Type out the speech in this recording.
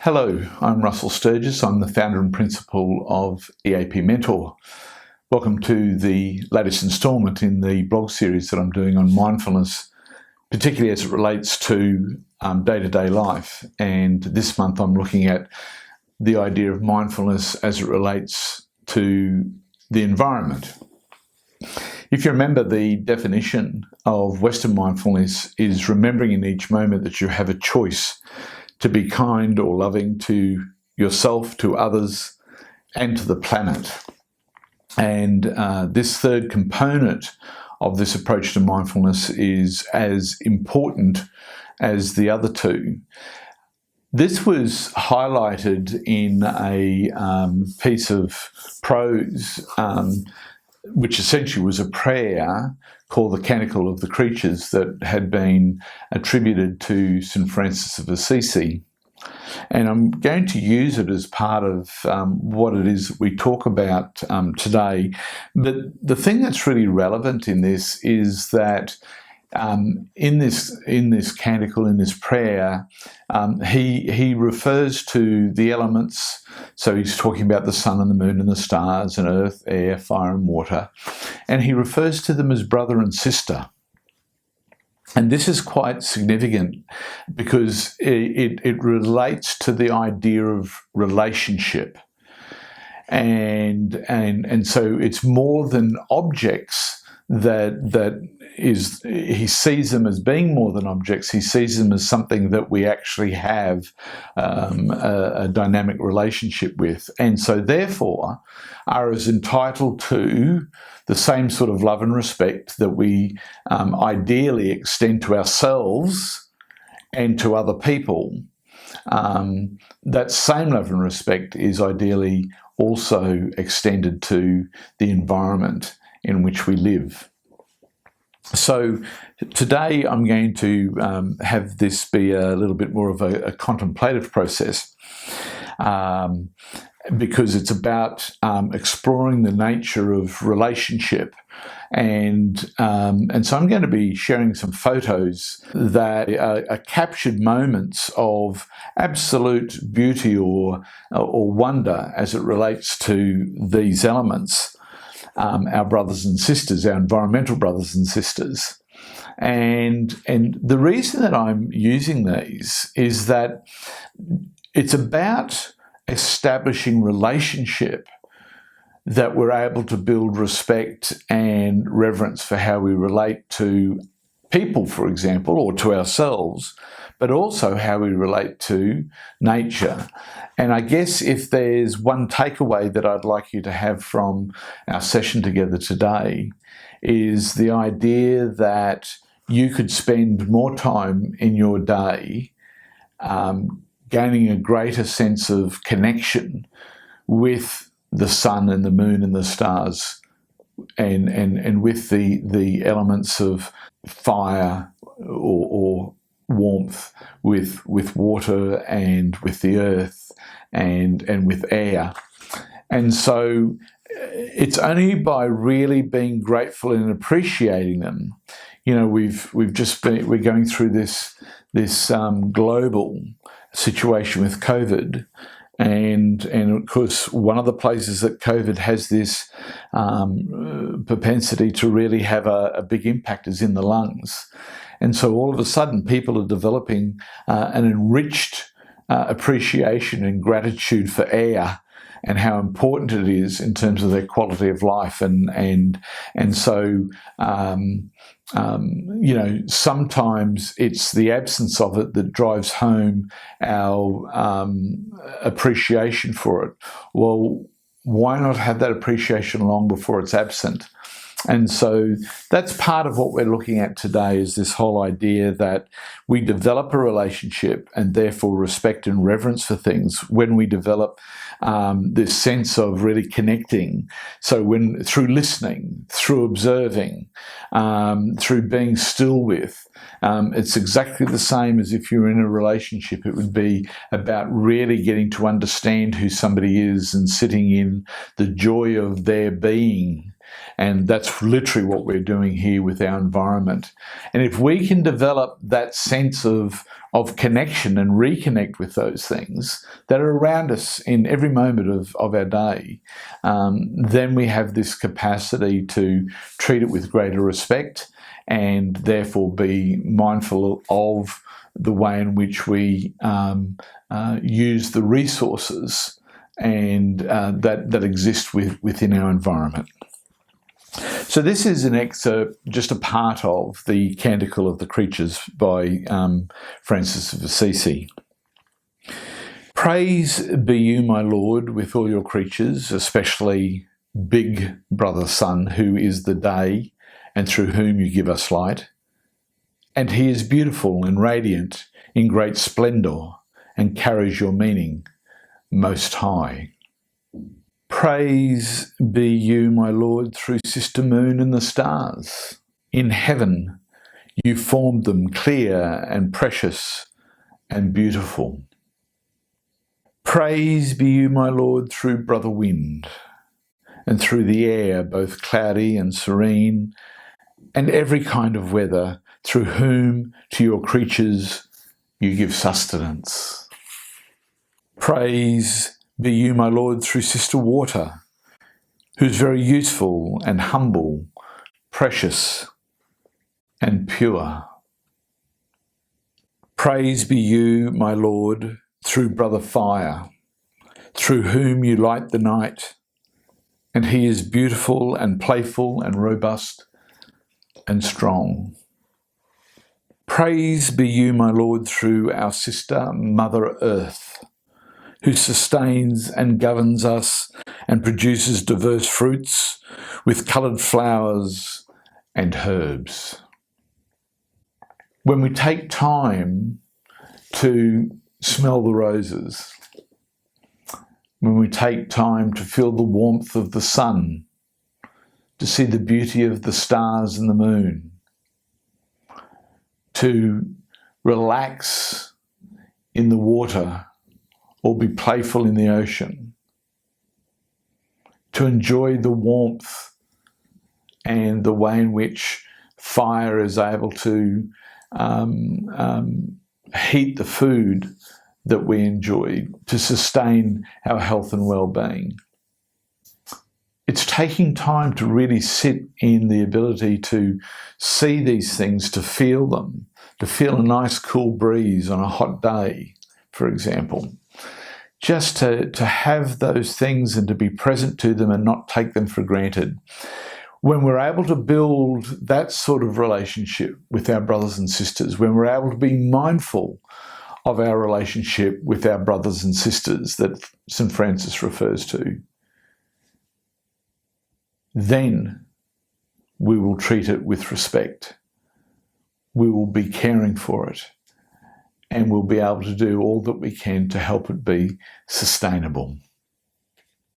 Hello, I'm Russell Sturgis. I'm the founder and principal of EAP Mentor. Welcome to the latest instalment in the blog series that I'm doing on mindfulness, particularly as it relates to day-to-day life. And this month I'm looking at the idea of mindfulness as it relates to the environment. If you remember, the definition of Western mindfulness is remembering in each moment that you have a choice to be kind or loving to yourself, to others, and to the planet. And this third component of this approach to mindfulness is as important as the other two. This was highlighted in a piece of prose, which essentially was a prayer called the Canticle of the Creatures that had been attributed to St. Francis of Assisi. And I'm going to use it as part of what it is that we talk about today. But the thing that's really relevant in this is that in this canticle, in this prayer, he refers to the elements. So he's talking about the sun and the moon and the stars and earth, air, fire and water. And he refers to them as brother and sister. And this is quite significant because it relates to the idea of relationship. And so it's more than objects he sees them as being more than objects. He sees them as something that we actually have a dynamic relationship with, and so therefore are as entitled to the same sort of love and respect that we ideally extend to ourselves and to other people. That same love and respect is ideally also extended to the environment in which we live. So today I'm going to have this be a little bit more of a contemplative process because it's about exploring the nature of relationship. And so I'm going to be sharing some photos that are captured moments of absolute beauty or wonder as it relates to these elements. Our brothers and sisters, our environmental brothers and sisters. And the reason that I'm using these is that it's about establishing relationship that we're able to build respect and reverence for how we relate to people, for example, or to ourselves, but also how we relate to nature. And I guess if there's one takeaway that I'd like you to have from our session together today is the idea that you could spend more time in your day gaining a greater sense of connection with the sun and the moon and the stars and with the elements of fire or warmth, with water and with the earth and with air. And so it's only by really being grateful and appreciating them. You know, we're going through this global situation with COVID. And of course, one of the places that COVID has this propensity to really have a big impact is in the lungs. And so all of a sudden, people are developing an enriched appreciation and gratitude for air and how important it is in terms of their quality of life. And so, you know, sometimes it's the absence of it that drives home our appreciation for it. Well, why not have that appreciation long before it's absent? And so that's part of what we're looking at today, is this whole idea that we develop a relationship and therefore respect and reverence for things when we develop this sense of really connecting. So through listening, through observing, through being still with, it's exactly the same as if you're in a relationship. It would be about really getting to understand who somebody is and sitting in the joy of their being And that's literally what we're doing here with our environment. And if we can develop that sense of connection and reconnect with those things that are around us in every moment of our day, then we have this capacity to treat it with greater respect and therefore be mindful of the way in which we use the resources and that exist within our environment. So this is an excerpt, just a part of the Canticle of the Creatures by Francis of Assisi. Praise be you, my Lord, with all your creatures, especially big brother sun, who is the day and through whom you give us light. And he is beautiful and radiant in great splendour and carries your meaning most high. Praise be you, my Lord, through sister moon and the stars. In heaven you formed them clear and precious and beautiful. Praise be you, my Lord, through brother wind and through the air, both cloudy and serene, and every kind of weather, through whom to your creatures you give sustenance. Praise be you, my Lord, through sister water, who's very useful and humble, precious and pure. Praise be you, my Lord, through brother fire, through whom you light the night, and he is beautiful and playful and robust and strong. Praise be you, my Lord, through our sister Mother Earth, who sustains and governs us and produces diverse fruits with coloured flowers and herbs. When we take time to smell the roses, when we take time to feel the warmth of the sun, to see the beauty of the stars and the moon, to relax in the water or be playful in the ocean, to enjoy the warmth and the way in which fire is able to heat the food that we enjoy, to sustain our health and well-being. It's taking time to really sit in the ability to see these things, to feel them, to feel a nice cool breeze on a hot day, for example. Just to have those things and to be present to them and not take them for granted. When we're able to build that sort of relationship with our brothers and sisters, when we're able to be mindful of our relationship with our brothers and sisters that St. Francis refers to, then we will treat it with respect. We will be caring for it, and we'll be able to do all that we can to help it be sustainable.